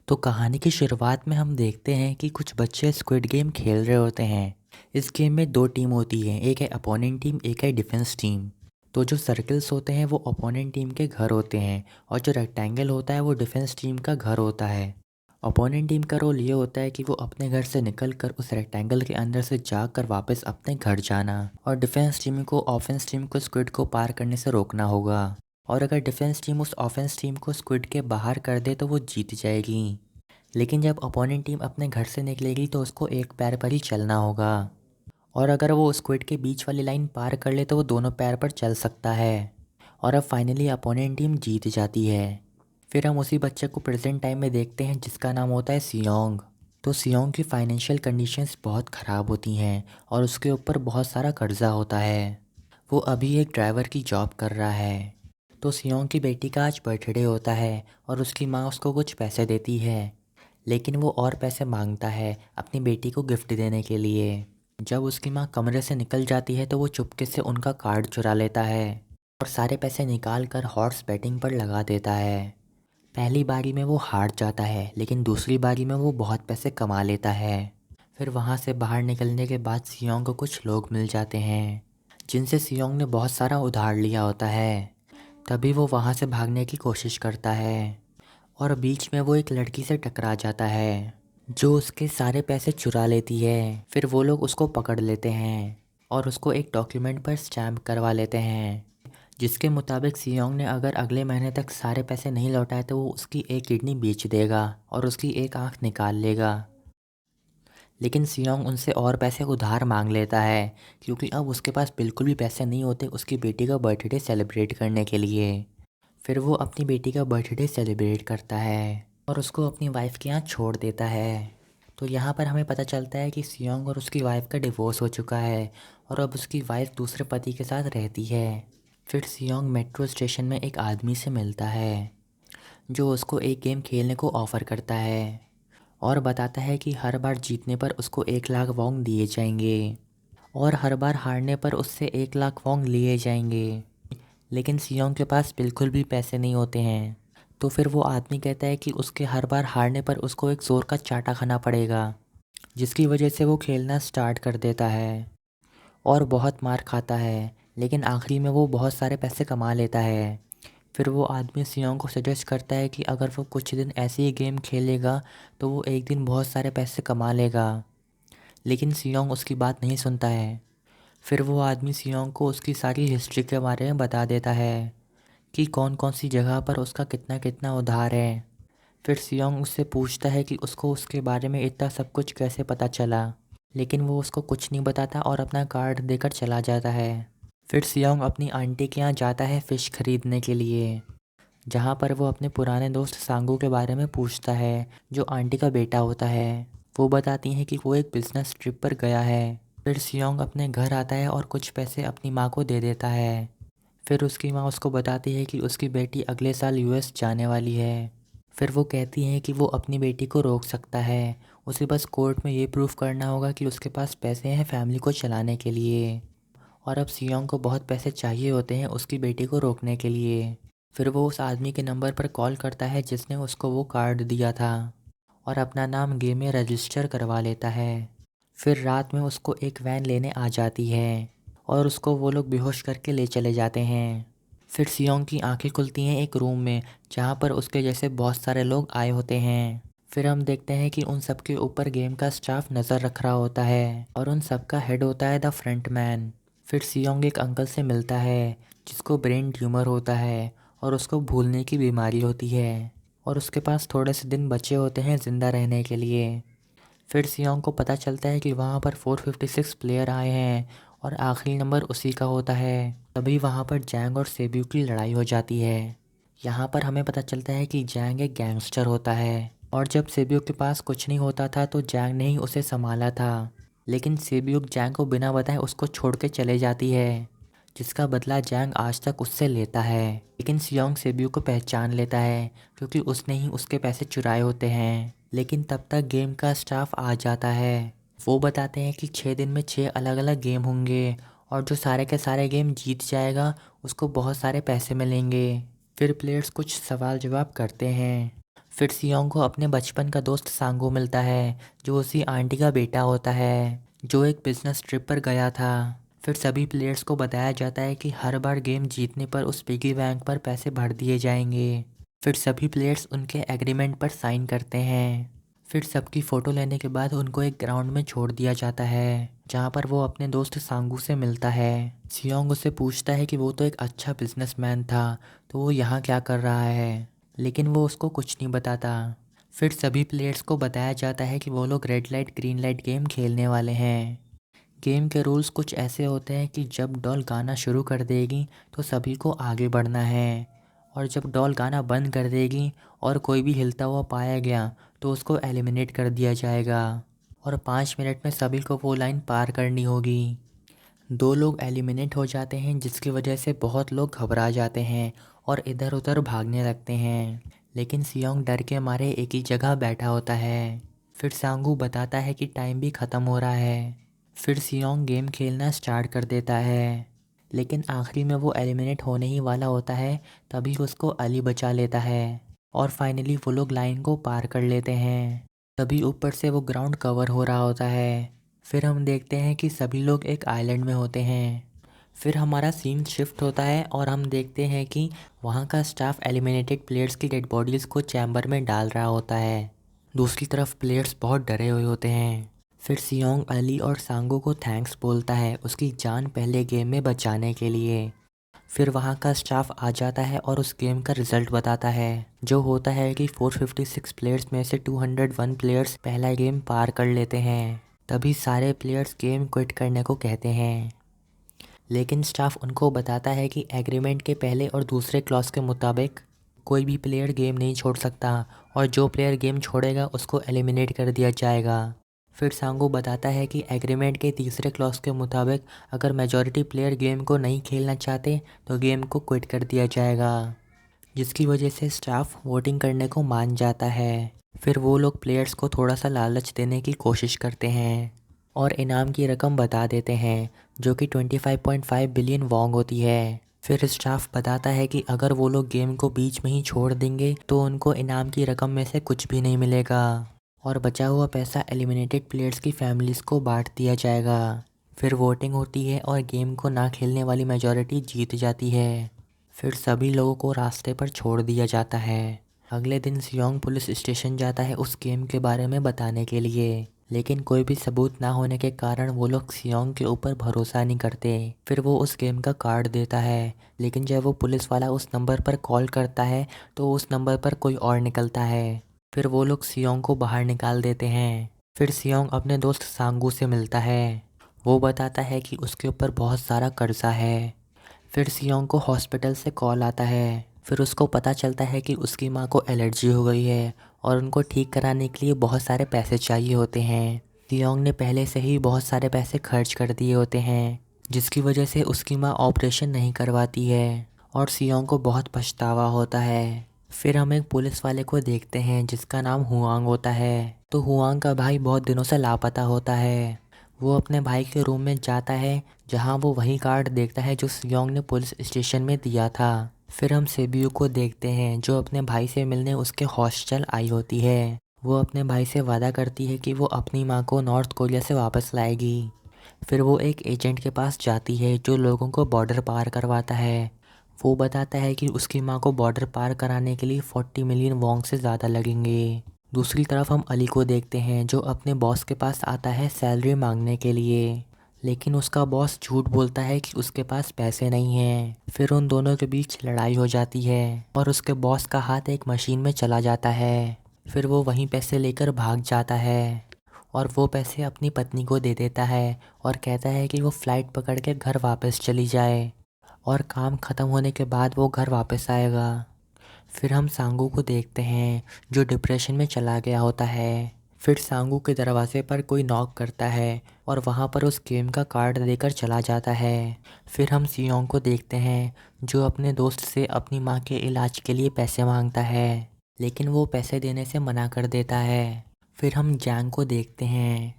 तो कहानी की शुरुआत में हम देखते हैं कि कुछ बच्चे स्क्विड गेम खेल रहे होते हैं। इस गेम में दो टीम होती है, एक है अपोनेंट टीम, एक है डिफेंस टीम। तो जो सर्कल्स होते हैं वो अपोनेंट टीम के घर होते हैं और जो रेक्टेंगल होता है वो डिफेंस टीम का घर होता है। अपोनेंट टीम का रोल ये होता है कि वो अपने घर से निकल कर उस रेक्टेंगल के अंदर से जाग कर वापस अपने घर जाना, और डिफेंस टीम को ऑफेंस टीम को स्क्विड को पार करने से रोकना होगा। और अगर डिफेंस टीम उस ऑफेंस टीम को स्क्विड के बाहर कर दे तो वो जीत जाएगी। लेकिन जब अपोनेंट टीम अपने घर से निकलेगी तो उसको एक पैर पर ही चलना होगा, और अगर वो स्क्विड के बीच वाली लाइन पार कर ले तो वो दोनों पैर पर चल सकता है। और अब फाइनली अपोनेंट टीम जीत जाती है। फिर हम उसी बच्चे को प्रेजेंट टाइम में देखते हैं जिसका नाम होता है सियोंग। तो सियोंग की फाइनेंशियल कंडीशंस बहुत ख़राब होती हैं और उसके ऊपर बहुत सारा कर्जा होता है। वो अभी एक ड्राइवर की जॉब कर रहा है। तो सियोंग की बेटी का आज बर्थडे होता है और उसकी माँ उसको कुछ पैसे देती है, लेकिन वो और पैसे मांगता है अपनी बेटी को गिफ्ट देने के लिए। जब उसकी माँ कमरे से निकल जाती है तो वो चुपके से उनका कार्ड चुरा लेता है और सारे पैसे निकाल कर हॉर्स बैटिंग पर लगा देता है। पहली बारी में वो हार जाता है, लेकिन दूसरी बारी में वो बहुत पैसे कमा लेता है। फिर वहाँ से बाहर निकलने के बाद सियोंग को कुछ लोग मिल जाते हैं जिनसे सियोंग ने बहुत सारा उधार लिया होता है। तभी वो वहाँ से भागने की कोशिश करता है और बीच में वो एक लड़की से टकरा जाता है जो उसके सारे पैसे चुरा लेती है। फिर वो लोग उसको पकड़ लेते हैं और उसको एक डॉक्यूमेंट पर स्टैम्प करवा लेते हैं जिसके मुताबिक सियोंग ने अगर अगले महीने तक सारे पैसे नहीं लौटाए तो वो उसकी एक किडनी बेच देगा और उसकी एक आंख निकाल लेगा। लेकिन सियोंग उनसे और पैसे उधार मांग लेता है क्योंकि अब उसके पास बिल्कुल भी पैसे नहीं होते उसकी बेटी का बर्थडे सेलिब्रेट करने के लिए। फिर वो अपनी बेटी का बर्थडे सेलिब्रेट करता है और उसको अपनी वाइफ के यहाँ छोड़ देता है। तो यहाँ पर हमें पता चलता है कि सियोंग और उसकी वाइफ का डिवोर्स हो चुका है और अब उसकी वाइफ दूसरे पति के साथ रहती है। फिर सियोंग मेट्रो स्टेशन में एक आदमी से मिलता है जो उसको एक गेम खेलने को ऑफ़र करता है और बताता है कि हर बार जीतने पर उसको 1 लाख वोंग दिए जाएंगे और हर बार हारने पर उससे 1 लाख वोंग लिए जाएंगे। लेकिन सियोंग के पास बिल्कुल भी पैसे नहीं होते हैं। तो फिर वो आदमी कहता है कि उसके हर बार हारने पर उसको एक ज़ोर का चाटा खाना पड़ेगा, जिसकी वजह से वो खेलना स्टार्ट कर देता है और बहुत मार खाता है। लेकिन आखिरी में वो बहुत सारे पैसे कमा लेता है। फिर वो आदमी सियोंग को सजेस्ट करता है कि अगर वो कुछ दिन ऐसे ही गेम खेलेगा तो वो एक दिन बहुत सारे पैसे कमा लेगा। लेकिन सियोंग उसकी बात नहीं सुनता है। फिर वो आदमी सियोंग को उसकी सारी हिस्ट्री के बारे में बता देता है कि कौन कौन सी जगह पर उसका कितना कितना उधार है। फिर सियोंग उससे पूछता है कि उसको उसके बारे में इतना सब कुछ कैसे पता चला, लेकिन वो उसको कुछ नहीं बताता और अपना कार्ड देकर चला जाता है। फिर सियोंग अपनी आंटी के यहाँ जाता है फ़िश खरीदने के लिए, जहाँ पर वो अपने पुराने दोस्त सांगू के बारे में पूछता है जो आंटी का बेटा होता है। वो बताती हैं कि वो एक बिज़नेस ट्रिप पर गया है। फिर सियोंग अपने घर आता है और कुछ पैसे अपनी माँ को दे देता है। फिर उसकी माँ उसको बताती है कि उसकी बेटी अगले साल यूएस जाने वाली है। फिर वो कहती हैं कि वो अपनी बेटी को रोक सकता है, उसे बस कोर्ट में ये प्रूफ करना होगा कि उसके पास पैसे हैं फैमिली को चलाने के लिए। और अब सियोंग को बहुत पैसे चाहिए होते हैं उसकी बेटी को रोकने के लिए। फिर वो उस आदमी के नंबर पर कॉल करता है जिसने उसको वो कार्ड दिया था और अपना नाम गेम में रजिस्टर करवा लेता है। फिर रात में उसको एक वैन लेने आ जाती है और उसको वो लोग बेहोश करके ले चले जाते हैं। फिर सियोंग की आंखें खुलती हैं एक रूम में जहाँ पर उसके जैसे बहुत सारे लोग आए होते हैं। फिर हम देखते हैं कि उन सब के ऊपर गेम का स्टाफ नज़र रख रहा होता है और उन सब का हेड होता है द फ्रंट मैन। फिर सियोंग एक अंकल से मिलता है जिसको ब्रेन ट्यूमर होता है और उसको भूलने की बीमारी होती है और उसके पास थोड़े से दिन बचे होते हैं ज़िंदा रहने के लिए। फिर सियोंग को पता चलता है कि वहाँ पर 456 प्लेयर आए हैं और आखिरी नंबर उसी का होता है। तभी वहाँ पर जैंग और सेब्यू की लड़ाई हो जाती है। यहाँ पर हमें पता चलता है कि जैंग एक गैंगस्टर होता है और जब सेब्यू के पास कुछ नहीं होता था तो जैंग ने ही उसे संभाला था। लेकिन सेब्यू जैंग को बिना बताए उसको छोड़ के चले जाती है, जिसका बदला जैंग आज तक उससे लेता है। लेकिन सियोंग सेब्यू को पहचान लेता है क्योंकि उसने ही उसके पैसे चुराए होते हैं। लेकिन तब तक गेम का स्टाफ आ जाता है। वो बताते हैं कि 6 दिन में 6 अलग अलग गेम होंगे और जो सारे के सारे गेम जीत जाएगा उसको बहुत सारे पैसे मिलेंगे। फिर प्लेयर्स कुछ सवाल जवाब करते हैं। फिर सियोंग को अपने बचपन का दोस्त सांगू मिलता है, जो उसी आंटी का बेटा होता है, जो एक बिजनेस ट्रिप पर गया था। फिर सभी प्लेयर्स को बताया जाता है कि हर बार गेम जीतने पर उस पिगी बैंक पर पैसे भर दिए जाएंगे। फिर सभी प्लेयर्स उनके एग्रीमेंट पर साइन करते हैं। फिर सबकी फ़ोटो लेने के बाद उनको एक ग्राउंड में छोड़ दिया जाता है, जहाँ पर वो अपने दोस्त सांगू से मिलता है। सियोंग उससे पूछता है कि वो तो एक अच्छा बिजनेसमैन था, तो वो यहाँ क्या कर रहा है, लेकिन वो उसको कुछ नहीं बताता। फिर सभी प्लेयर्स को बताया जाता है कि वो लोग red light green light game खेलने वाले हैं। गेम के रूल्स कुछ ऐसे होते हैं कि जब डॉल गाना शुरू कर देगी तो सभी को आगे बढ़ना है, और जब डॉल गाना बंद कर देगी और कोई भी हिलता हुआ पाया गया तो उसको एलिमिनेट कर दिया जाएगा, और 5 मिनट में सभी को वो लाइन पार करनी होगी। 2 लोग एलिमिनेट हो जाते हैं, जिसकी वजह से बहुत लोग घबरा जाते हैं और इधर उधर भागने लगते हैं, लेकिन सियोंग डर के मारे एक ही जगह बैठा होता है। फिर सांगू बताता है कि टाइम भी ख़त्म हो रहा है। फिर सियोंग गेम खेलना स्टार्ट कर देता है, लेकिन आखिरी में वो एलिमिनेट होने ही वाला होता है, तभी उसको अली बचा लेता है, और फाइनली वो लोग लाइन को पार कर लेते हैं। तभी ऊपर से वो ग्राउंड कवर हो रहा होता है। फिर हम देखते हैं कि सभी लोग एक आइलैंड में होते हैं। फिर हमारा सीन शिफ्ट होता है और हम देखते हैं कि वहाँ का स्टाफ एलिमिनेटेड प्लेयर्स की डेड बॉडीज़ को चैम्बर में डाल रहा होता है। दूसरी तरफ प्लेयर्स बहुत डरे हुए होते हैं। फिर सियोंग अली और सांगू को थैंक्स बोलता है उसकी जान पहले गेम में बचाने के लिए। फिर वहाँ का स्टाफ आ जाता है और उस गेम का रिज़ल्ट बताता है, जो होता है कि 456 प्लेयर्स में से 201 प्लेयर्स पहला गेम पार कर लेते हैं। तभी सारे प्लेयर्स गेम क्विट करने को कहते हैं, लेकिन स्टाफ उनको बताता है कि एग्रीमेंट के पहले और दूसरे क्लॉज के मुताबिक कोई भी प्लेयर गेम नहीं छोड़ सकता, और जो प्लेयर गेम छोड़ेगा उसको एलिमिनेट कर दिया जाएगा। फिर सांगू बताता है कि एग्रीमेंट के तीसरे क्लॉज के मुताबिक अगर मेजॉरिटी प्लेयर गेम को नहीं खेलना चाहते तो गेम को क्विट कर दिया जाएगा, जिसकी वजह से स्टाफ वोटिंग करने को मान जाता है। फिर वो लोग प्लेयर्स को थोड़ा सा लालच देने की कोशिश करते हैं और इनाम की रकम बता देते हैं, जो कि 25.5 बिलियन वोंग होती है। फिर स्टाफ बताता है कि अगर वो लोग गेम को बीच में ही छोड़ देंगे तो उनको इनाम की रकम में से कुछ भी नहीं मिलेगा, और बचा हुआ पैसा एलिमिनेटेड प्लेयर्स की फैमिलीज़ को बांट दिया जाएगा। फिर वोटिंग होती है और गेम को ना खेलने वाली मेजॉरिटी जीत जाती है। फिर सभी लोगों को रास्ते पर छोड़ दिया जाता है। अगले दिन सियोंग पुलिस स्टेशन जाता है उस गेम के बारे में बताने के लिए, लेकिन कोई भी सबूत ना होने के कारण वो लोग सियोंग के ऊपर भरोसा नहीं करते। फिर वो उस गेम का कार्ड देता है, लेकिन जब वो पुलिस वाला उस नंबर पर कॉल करता है तो उस नंबर पर कोई और निकलता है। फिर वो लोग सियोंग को बाहर निकाल देते हैं। फिर सियोंग अपने दोस्त सांगू से मिलता है। वो बताता है कि उसके ऊपर बहुत सारा कर्जा है। फिर सियोंग को हॉस्पिटल से कॉल आता है। फिर उसको पता चलता है कि उसकी माँ को एलर्जी हो गई है और उनको ठीक कराने के लिए बहुत सारे पैसे चाहिए होते हैं। सियोंग ने पहले से ही बहुत सारे पैसे खर्च कर दिए होते हैं, जिसकी वजह से उसकी माँ ऑपरेशन नहीं करवाती है और सियोंग को बहुत पछतावा होता है। फिर हम एक पुलिस वाले को देखते हैं जिसका नाम हुआंग होता है। तो हुआंग का भाई बहुत दिनों से लापता होता है। वो अपने भाई के रूम में जाता है, जहां वो वही कार्ड देखता है जो सियोंग ने पुलिस स्टेशन में दिया था। फिर हम सेबियो को देखते हैं, जो अपने भाई से मिलने उसके हॉस्टल आई होती है। वो अपने भाई से वादा करती है कि वो अपनी माँ को नॉर्थ कोरिया से वापस लाएगी। फिर वो एक एजेंट के पास जाती है जो लोगों को बॉर्डर पार करवाता है। वो बताता है कि उसकी माँ को बॉर्डर पार कराने के लिए 40 मिलियन वोंग से ज़्यादा लगेंगे। दूसरी तरफ हम अली को देखते हैं, जो अपने बॉस के पास आता है सैलरी मांगने के लिए, लेकिन उसका बॉस झूठ बोलता है कि उसके पास पैसे नहीं हैं। फिर उन दोनों के बीच लड़ाई हो जाती है और उसके बॉस का हाथ एक मशीन में चला जाता है। फिर वो वहीं पैसे लेकर भाग जाता है और वो पैसे अपनी पत्नी को दे देता है और कहता है कि वो फ़्लाइट पकड़ के घर वापस चली जाए और काम ख़त्म होने के बाद वो घर वापस आएगा। फिर हम सांगू को देखते हैं, जो डिप्रेशन में चला गया होता है। फिर सांगू के दरवाजे पर कोई नॉक करता है और वहाँ पर उस गेम का कार्ड देकर चला जाता है। फिर हम सियोंग को देखते हैं, जो अपने दोस्त से अपनी माँ के इलाज के लिए पैसे मांगता है, लेकिन वो पैसे देने से मना कर देता है। फिर हम जैंग को देखते हैं,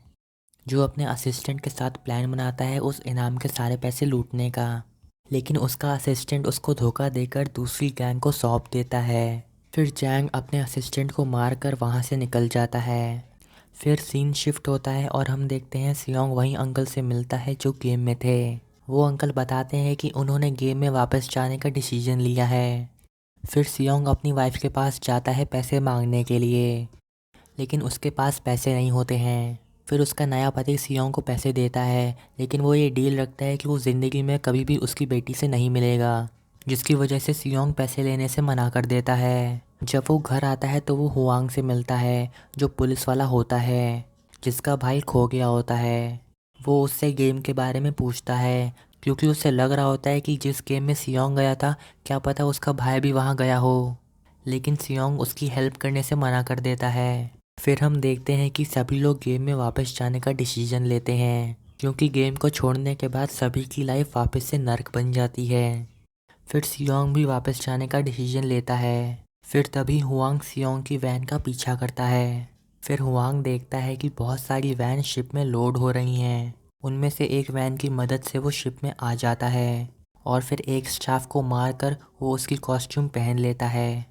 जो अपने असिस्टेंट के साथ प्लान बनाता है उस इनाम के सारे पैसे लूटने का, लेकिन उसका असिस्टेंट उसको धोखा देकर दूसरी गैंग को सौंप देता है। फिर जैंग अपने असिस्टेंट को मारकर वहाँ से निकल जाता है। फिर सीन शिफ्ट होता है और हम देखते हैं सियोंग वहीं अंकल से मिलता है जो गेम में थे। वो अंकल बताते हैं कि उन्होंने गेम में वापस जाने का डिसीजन लिया है। फिर सियोंग अपनी वाइफ के पास जाता है पैसे मांगने के लिए, लेकिन उसके पास पैसे नहीं होते हैं। फिर उसका नया पति सियोंग को पैसे देता है, लेकिन वो ये डील रखता है कि वो ज़िंदगी में कभी भी उसकी बेटी से नहीं मिलेगा, जिसकी वजह से सियोंग पैसे लेने से मना कर देता है। जब वो घर आता है तो वो हुआंग से मिलता है, जो पुलिस वाला होता है जिसका भाई खो गया होता है। वो उससे गेम के बारे में पूछता है, क्योंकि उसे लग रहा होता है कि जिस गेम में सियोंग गया था, क्या पता उसका भाई भी वहाँ गया हो। लेकिन सियोंग उसकी हेल्प करने से मना कर देता है। फिर हम देखते हैं कि सभी लोग गेम में वापस जाने का डिसीजन लेते हैं, क्योंकि गेम को छोड़ने के बाद सभी की लाइफ वापस से नर्क बन जाती है। फिर सियोंग भी वापस जाने का डिसीजन लेता है। फिर तभी हुआंग सियोंग की वैन का पीछा करता है। फिर हुआंग देखता है कि बहुत सारी वैन शिप में लोड हो रही हैं। उनमें से एक वैन की मदद से वो शिप में आ जाता है और फिर एक स्टाफ को मारकर वो उसकी कॉस्ट्यूम पहन लेता है।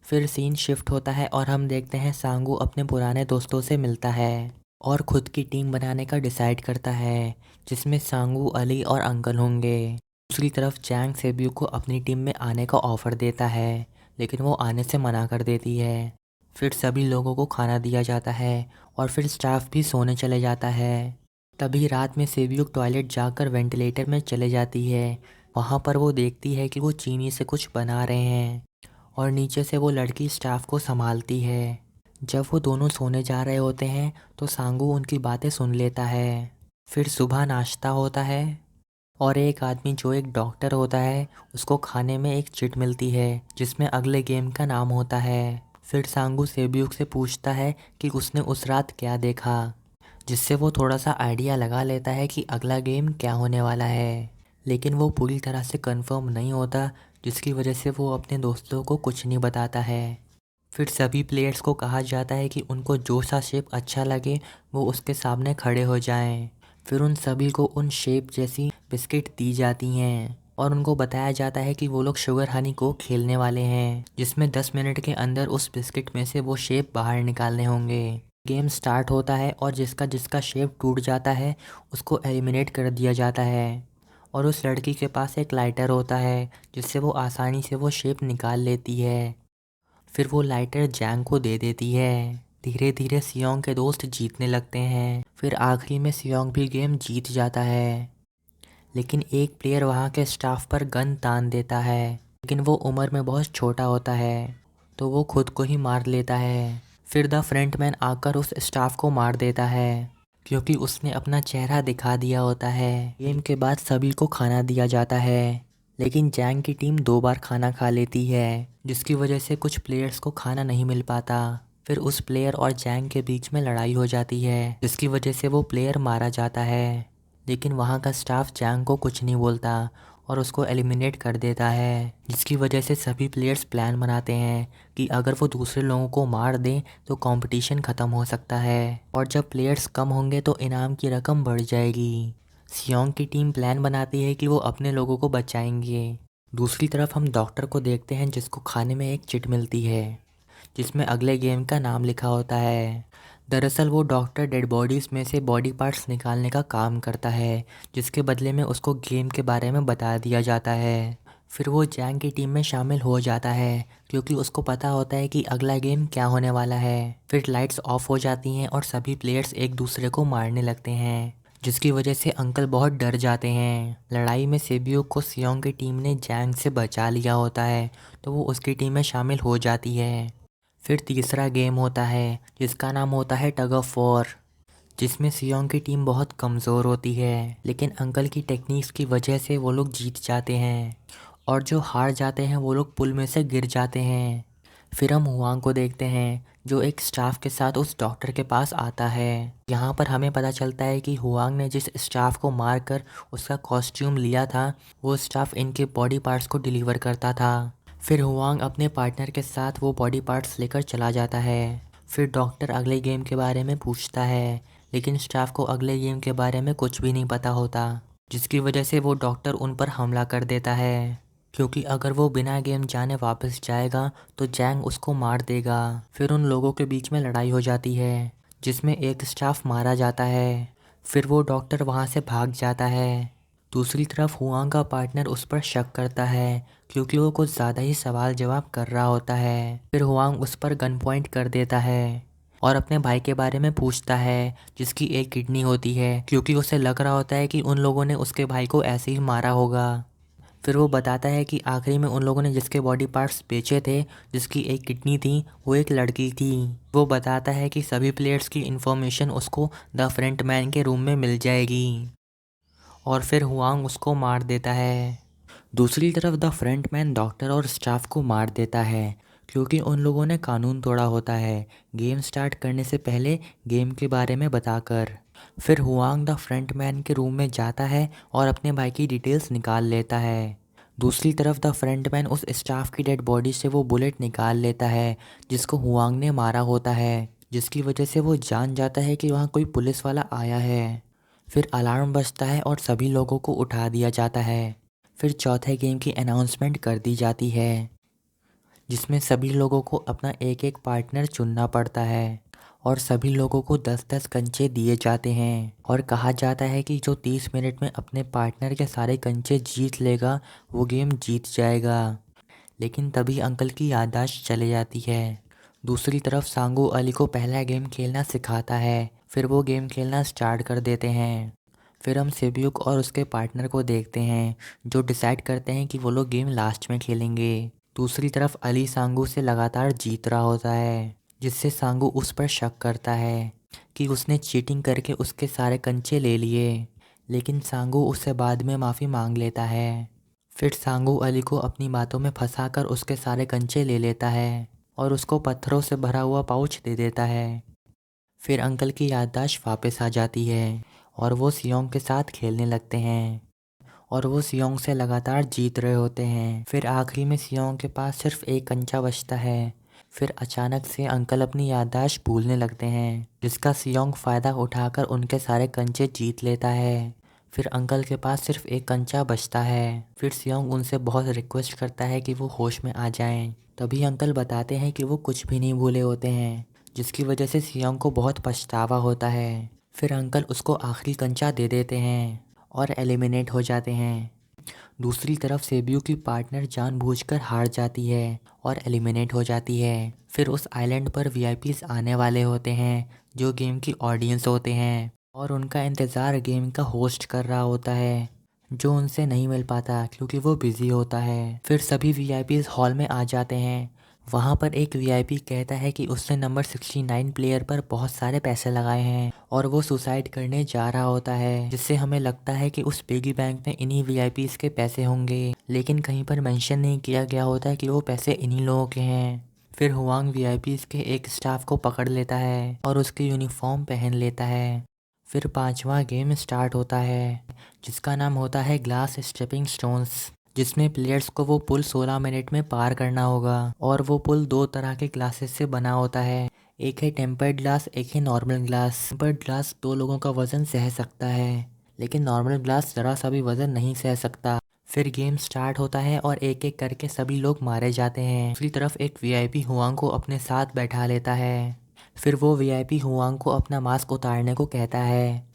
फिर सीन शिफ्ट होता है और हम देखते हैं सांगू अपने पुराने दोस्तों से मिलता है और खुद की टीम बनाने का डिसाइड करता है, जिसमें सांगू, अली और अंकल होंगे। दूसरी तरफ जैंग सेब्यू को अपनी टीम में आने का ऑफ़र देता है, लेकिन वो आने से मना कर देती है। फिर सभी लोगों को खाना दिया जाता है और फिर स्टाफ भी सोने चले जाता है। तभी रात में सेब्यू टॉयलेट जाकर वेंटिलेटर में चले जाती है। वहाँ पर वो देखती है कि वो चीनी से कुछ बना रहे हैं और नीचे से वो लड़की स्टाफ को संभालती है। जब वो दोनों सोने जा रहे होते हैं तो सांगू उनकी बातें सुन लेता है। फिर सुबह नाश्ता होता है और एक आदमी जो एक डॉक्टर होता है, उसको खाने में एक चिट मिलती है जिसमें अगले गेम का नाम होता है। फिर सांगू सेब्यूक से पूछता है कि उसने उस रात क्या देखा, जिससे वो थोड़ा सा आइडिया लगा लेता है कि अगला गेम क्या होने वाला है। लेकिन वो पूरी तरह से कंफर्म नहीं होता, जिसकी वजह से वो अपने दोस्तों को कुछ नहीं बताता है। फिर सभी प्लेयर्स को कहा जाता है कि उनको जो सा शेप अच्छा लगे वो उसके सामने खड़े हो जाएं। फिर उन सभी को उन शेप जैसी बिस्किट दी जाती हैं और उनको बताया जाता है कि वो लोग शुगर हनी को खेलने वाले हैं, जिसमें 10 मिनट के अंदर उस बिस्किट में से वो शेप बाहर निकालने होंगे। गेम स्टार्ट होता है और जिसका जिसका शेप टूट जाता है उसको एलिमिनेट कर दिया जाता है और उस लड़की के पास एक लाइटर होता है जिससे वो आसानी से वो शेप निकाल लेती है। फिर वो लाइटर जैंग को दे देती है। धीरे धीरे सियोंग के दोस्त जीतने लगते हैं। फिर आखिरी में सियोंग भी गेम जीत जाता है, लेकिन एक प्लेयर वहाँ के स्टाफ पर गन तान देता है, लेकिन वो उम्र में बहुत छोटा होता है तो वो खुद को ही मार लेता है। फिर द फ्रंटमैन आकर उस स्टाफ को मार देता है, क्योंकि उसने अपना चेहरा दिखा दिया होता है। गेम के बाद सभी को खाना दिया जाता है, लेकिन जैंग की टीम 2 बार खाना खा लेती है, जिसकी वजह से कुछ प्लेयर्स को खाना नहीं मिल पाता। फिर उस प्लेयर और जैंग के बीच में लड़ाई हो जाती है, जिसकी वजह से वो प्लेयर मारा जाता है। लेकिन वहाँ का स्टाफ जैंग को कुछ नहीं बोलता और उसको एलिमिनेट कर देता है, जिसकी वजह से सभी प्लेयर्स प्लान बनाते हैं कि अगर वो दूसरे लोगों को मार दें तो कंपटीशन ख़त्म हो सकता है और जब प्लेयर्स कम होंगे तो इनाम की रकम बढ़ जाएगी। सियोंग की टीम प्लान बनाती है कि वो अपने लोगों को बचाएंगे। दूसरी तरफ हम डॉक्टर को देखते हैं जिसको खाने में एक चिट मिलती है जिसमें अगले गेम का नाम लिखा होता है। दरअसल वो डॉक्टर डेड बॉडीज़ में से बॉडी पार्ट्स निकालने का काम करता है, जिसके बदले में उसको गेम के बारे में बता दिया जाता है। फिर वो जैंग की टीम में शामिल हो जाता है, क्योंकि उसको पता होता है कि अगला गेम क्या होने वाला है। फिर लाइट्स ऑफ हो जाती हैं और सभी प्लेयर्स एक दूसरे को मारने लगते हैं, जिसकी वजह से अंकल बहुत डर जाते हैं। लड़ाई में सेबियो को सियोंग की टीम ने जैंग से बचा लिया होता है, तो वो उसकी टीम में शामिल हो जाती है। फिर तीसरा गेम होता है जिसका नाम होता है टग ऑफ वॉर, जिसमें सियोंग की टीम बहुत कमज़ोर होती है, लेकिन अंकल की टेक्निक्स की वजह से वो लोग जीत जाते हैं और जो हार जाते हैं वो लोग पुल में से गिर जाते हैं। फिर हम हुआंग को देखते हैं जो एक स्टाफ के साथ उस डॉक्टर के पास आता है। यहाँ पर हमें पता चलता है कि हुआंग ने जिस स्टाफ को मारकर उसका कॉस्ट्यूम लिया था, वो स्टाफ इनके बॉडी पार्ट्स को डिलीवर करता था। फिर हुआंग अपने पार्टनर के साथ वो बॉडी पार्ट्स लेकर चला जाता है। फिर डॉक्टर अगले गेम के बारे में पूछता है, लेकिन स्टाफ को अगले गेम के बारे में कुछ भी नहीं पता होता, जिसकी वजह से वो डॉक्टर उन पर हमला कर देता है। क्योंकि अगर वो बिना गेम जाने वापस जाएगा तो जैंग उसको मार देगा। फिर उन लोगों के बीच में लड़ाई हो जाती है जिसमें एक स्टाफ मारा जाता है। फिर वो डॉक्टर वहाँ से भाग जाता है। दूसरी तरफ हुआंग का पार्टनर उस पर शक करता है क्योंकि वो कुछ ज़्यादा ही सवाल जवाब कर रहा होता है। फिर हुआंग उस पर गन पॉइंट कर देता है और अपने भाई के बारे में पूछता है जिसकी एक किडनी होती है, क्योंकि उसे लग रहा होता है कि उन लोगों ने उसके भाई को ऐसे ही मारा होगा। फिर वो बताता है कि आखिरी में उन लोगों ने जिसके बॉडी पार्ट्स बेचे थे, जिसकी एक किडनी थी, वो एक लड़की थी। वो बताता है कि सभी प्लेयर्स की इन्फॉर्मेशन उसको द फ्रंट मैन के रूम में मिल जाएगी और फिर हुआंग उसको मार देता है। दूसरी तरफ द फ्रंट मैन डॉक्टर और स्टाफ को मार देता है क्योंकि उन लोगों ने कानून तोड़ा होता है गेम स्टार्ट करने से पहले गेम के बारे में बताकर। फिर हुआंग द फ्रंट मैन के रूम में जाता है और अपने भाई की डिटेल्स निकाल लेता है। दूसरी तरफ द फ्रंट मैन उस स्टाफ की डेड बॉडी से वो बुलेट निकाल लेता है जिसको हुआंग ने मारा होता है, जिसकी वजह से वो जान जाता है कि वहाँ कोई पुलिस वाला आया है। फिर अलार्म बजता है और सभी लोगों को उठा दिया जाता है। फिर चौथे गेम की अनाउंसमेंट कर दी जाती है जिसमें सभी लोगों को अपना एक एक पार्टनर चुनना पड़ता है और सभी लोगों को 10-10 कंचे दिए जाते हैं और कहा जाता है कि जो 30 मिनट में अपने पार्टनर के सारे कंचे जीत लेगा वो गेम जीत जाएगा। लेकिन तभी अंकल की याददाश्त चले जाती है। दूसरी तरफ सांगू अली को पहला गेम खेलना सिखाता है। फिर वो गेम खेलना स्टार्ट कर देते हैं। फिर हम सेब्यूक और उसके पार्टनर को देखते हैं जो डिसाइड करते हैं कि वो लोग गेम लास्ट में खेलेंगे। दूसरी तरफ अली सांगू से लगातार जीत रहा होता है जिससे सांगू उस पर शक करता है कि उसने चीटिंग करके उसके सारे कंचे ले लिए, लेकिन सांगू उससे बाद में माफ़ी मांग लेता है। फिर सांगू अली को अपनी बातों में फंसाकर उसके सारे कंचे ले लेता है और उसको पत्थरों से भरा हुआ पाउच दे देता है। फिर अंकल की याददाश्त वापस आ जाती है और वो सियोंग के साथ खेलने लगते हैं और वो सियोंग से लगातार जीत रहे होते हैं। फिर आखिरी में सियोंग के पास सिर्फ एक कंचा बचता है। फिर अचानक से अंकल अपनी याददाश्त भूलने लगते हैं जिसका सियोंग फ़ायदा उठाकर उनके सारे कंचे जीत लेता है। फिर अंकल के पास सिर्फ एक कंचा बचता है। फिर सियोंग उनसे बहुत रिक्वेस्ट करता है कि वो होश में आ जाएं। तभी अंकल बताते हैं कि वो कुछ भी नहीं भूले होते हैं, जिसकी वजह से सियोंग को बहुत पछतावा होता है। फिर अंकल उसको आखिरी कंचा दे देते हैं और एलिमिनेट हो जाते हैं। दूसरी तरफ सेबियो की पार्टनर जानबूझकर हार जाती है और एलिमिनेट हो जाती है। फिर उस आइलैंड पर वीआईपीज आने वाले होते हैं जो गेम की ऑडियंस होते हैं और उनका इंतज़ार गेम का होस्ट कर रहा होता है जो उनसे नहीं मिल पाता क्योंकि वो बिज़ी होता है। फिर सभी वीआईपीज हॉल में आ जाते हैं। वहाँ पर एक वीआईपी कहता है कि उसने नंबर 69 प्लेयर पर बहुत सारे पैसे लगाए हैं और वो सुसाइड करने जा रहा होता है, जिससे हमें लगता है कि उस पिगी बैंक में इन्हीं वीआईपीज के पैसे होंगे, लेकिन कहीं पर मेंशन नहीं किया गया होता है कि वो पैसे इन्हीं लोगों के हैं। फिर हुआंग वीआईपीज के एक स्टाफ को पकड़ लेता है और उसकी यूनिफॉर्म पहन लेता है। फिर पांचवा गेम स्टार्ट होता है जिसका नाम होता है ग्लास स्टेपिंग स्टोन्स, जिसमें प्लेयर्स को वो पुल 16 मिनट में पार करना होगा और वो पुल दो तरह के ग्लासेस से बना होता है। एक है टेम्पर्ड ग्लास, एक है नॉर्मल ग्लास। टेम्पर्ड ग्लास दो लोगों का वज़न सह सकता है, लेकिन नॉर्मल ग्लास ज़रा सा भी वज़न नहीं सह सकता। फिर गेम स्टार्ट होता है और एक एक करके सभी लोग मारे जाते हैं। दूसरी तरफ एक वीआईपी हुआंग को अपने साथ बैठा लेता है। फिर वो वीआईपी हुआंग को अपना मास्क उतारने को कहता है,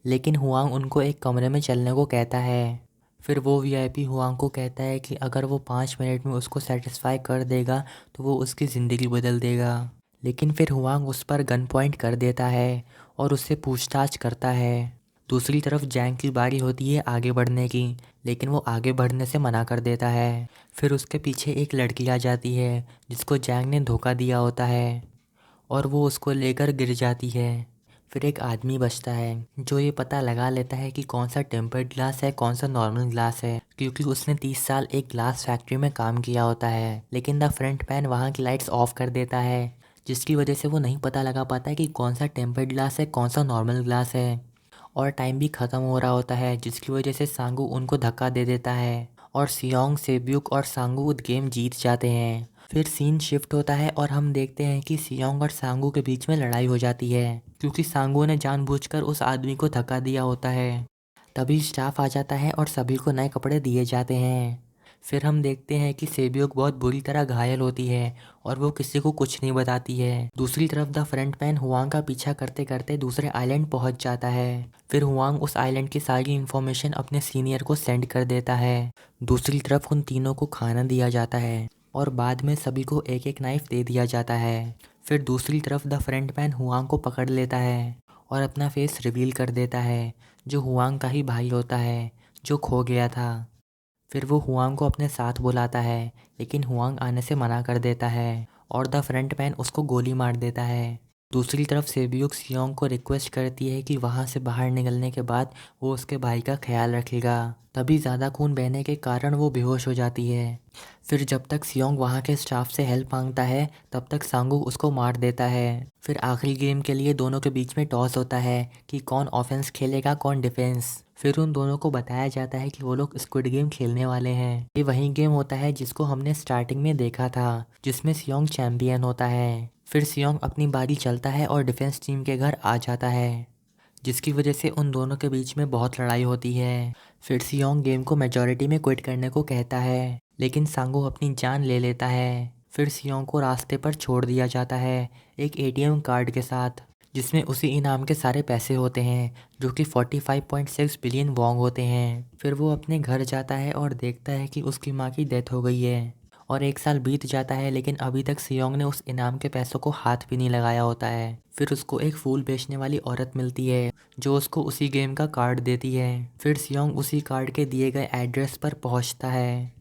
लेकिन हुआंग उनको एक कमरे में चलने को कहता है। फिर वो वीआईपी हुआंग को कहता है कि अगर वो 5 मिनट में उसको सेटिस्फाई कर देगा तो वो उसकी ज़िंदगी बदल देगा। लेकिन फिर हुआंग उस पर गन पॉइंट कर देता है और उससे पूछताछ करता है। दूसरी तरफ जैंग की बारी होती है आगे बढ़ने की, लेकिन वो आगे बढ़ने से मना कर देता है। फिर उसके पीछे एक लड़की आ जाती है जिसको जैंग ने धोखा दिया होता है और वो उसको लेकर गिर जाती है। फिर एक आदमी बचता है जो ये पता लगा लेता है कि कौन सा टेम्पर्ड ग्लास है, कौन सा नॉर्मल ग्लास है, क्योंकि उसने 30 साल एक ग्लास फैक्ट्री में काम किया होता है। लेकिन द फ्रंट मैन वहाँ की लाइट्स ऑफ कर देता है, जिसकी वजह से वो नहीं पता लगा पाता है कि कौन सा टेम्पर्ड ग्लास है, कौन सा नॉर्मल ग्लास है। और टाइम भी ख़त्म हो रहा होता है, जिसकी वजह से सांगू उनको धक्का दे देता है और सियोंग, सेब्यूक और सांगू गेम जीत जाते हैं। फिर सीन शिफ्ट होता है और हम देखते हैं कि सियोंग और सांगू के बीच में लड़ाई हो जाती है क्योंकि सांगू ने जानबूझकर उस आदमी को धक्का दिया होता है। तभी स्टाफ आ जाता है और सभी को नए कपड़े दिए जाते हैं। फिर हम देखते हैं कि सेब्योक बहुत बुरी तरह घायल होती है और वो किसी को कुछ नहीं बताती है। दूसरी तरफ द फ्रंट मैन हुआंग का पीछा करते करते दूसरे आइलैंड पहुंच जाता है। फिर हुआंग उस आइलैंड की सारी इन्फॉर्मेशन अपने सीनियर को सेंड कर देता है। दूसरी तरफ उन तीनों को खाना दिया जाता है और बाद में सभी को एक एक नाइफ दे दिया जाता है। फिर दूसरी तरफ द फ्रंट मैन हुआंग को पकड़ लेता है और अपना फेस रिवील कर देता है, जो हुआंग का ही भाई होता है जो खो गया था। फिर वो हुआंग को अपने साथ बुलाता है, लेकिन हुआंग आने से मना कर देता है और द फ्रंट मैन उसको गोली मार देता है। दूसरी तरफ सेब्यूक सियोंग को रिक्वेस्ट करती है कि वहाँ से बाहर निकलने के बाद वो उसके भाई का ख्याल रखेगा। तभी ज़्यादा खून बहने के कारण वो बेहोश हो जाती है। फिर जब तक सियोंग वहाँ के स्टाफ से हेल्प मांगता है तब तक सांगुक उसको मार देता है। फिर आखिरी गेम के लिए दोनों के बीच में टॉस होता है कि कौन ऑफेंस खेलेगा कौन डिफेंस। फिर उन दोनों को बताया जाता है कि वो लोग स्क्विड गेम खेलने वाले हैं। ये वही गेम होता है जिसको हमने स्टार्टिंग में देखा था, जिसमें सियोंग चैंपियन होता है। फिर सियोंग अपनी बारी चलता है और डिफेंस टीम के घर आ जाता है, जिसकी वजह से उन दोनों के बीच में बहुत लड़ाई होती है। फिर सियोंग गेम को मेजॉरिटी में क्विट करने को कहता है, लेकिन सांगो अपनी जान ले लेता है। फिर सियोंग को रास्ते पर छोड़ दिया जाता है एक एटीएम कार्ड के साथ, जिसमें उसी इनाम के सारे पैसे होते हैं जो कि 45.6 बिलियन वोंग होते हैं। फिर वो अपने घर जाता है और देखता है कि उसकी माँ की डेथ हो गई है और एक साल बीत जाता है, लेकिन अभी तक सियोंग ने उस इनाम के पैसों को हाथ भी नहीं लगाया होता है। फिर उसको एक फूल बेचने वाली औरत मिलती है जो उसको उसी गेम का कार्ड देती है। फिर सियोंग उसी कार्ड के दिए गए एड्रेस पर पहुंचता है।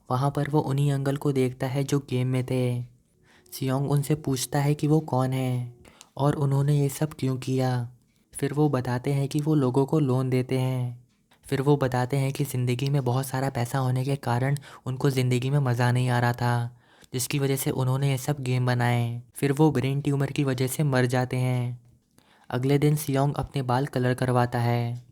वहाँ पर वो उन्हीं अंकल को देखता है जो गेम में थे। सियोंग उनसे पूछता है कि वो कौन है और उन्होंने ये सब क्यों किया। फिर वो बताते हैं कि वो लोगों को लोन देते हैं। फिर वो बताते हैं कि ज़िंदगी में बहुत सारा पैसा होने के कारण उनको ज़िंदगी में मज़ा नहीं आ रहा था, जिसकी वजह से उन्होंने ये सब गेम बनाए। फिर वो ब्रेन ट्यूमर की वजह से मर जाते हैं। अगले दिन सियोंग अपने बाल कलर करवाता है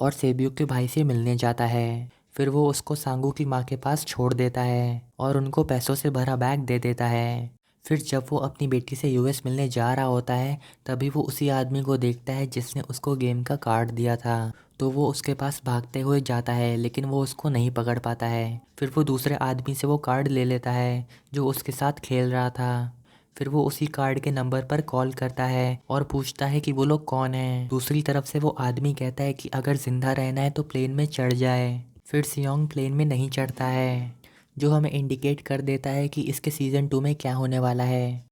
और सेब्यूक के भाई से मिलने जाता है। फिर वो उसको सांगू की माँ के पास छोड़ देता है और उनको पैसों से भरा बैग दे देता है। फिर जब वो अपनी बेटी से यूएस मिलने जा रहा होता है तभी वो उसी आदमी को देखता है जिसने उसको गेम का कार्ड दिया था। तो वो उसके पास भागते हुए जाता है, लेकिन वो उसको नहीं पकड़ पाता है। फिर वो दूसरे आदमी से वो कार्ड ले लेता है जो उसके साथ खेल रहा था। फिर वो उसी कार्ड के नंबर पर कॉल करता है और पूछता है कि वो लोग कौन हैं। दूसरी तरफ से वो आदमी कहता है कि अगर ज़िंदा रहना है तो प्लेन में चढ़ जाए। फिर सियोंग प्लेन में नहीं चढ़ता है, जो हमें इंडिकेट कर देता है कि इसके सीज़न 2 में क्या होने वाला है।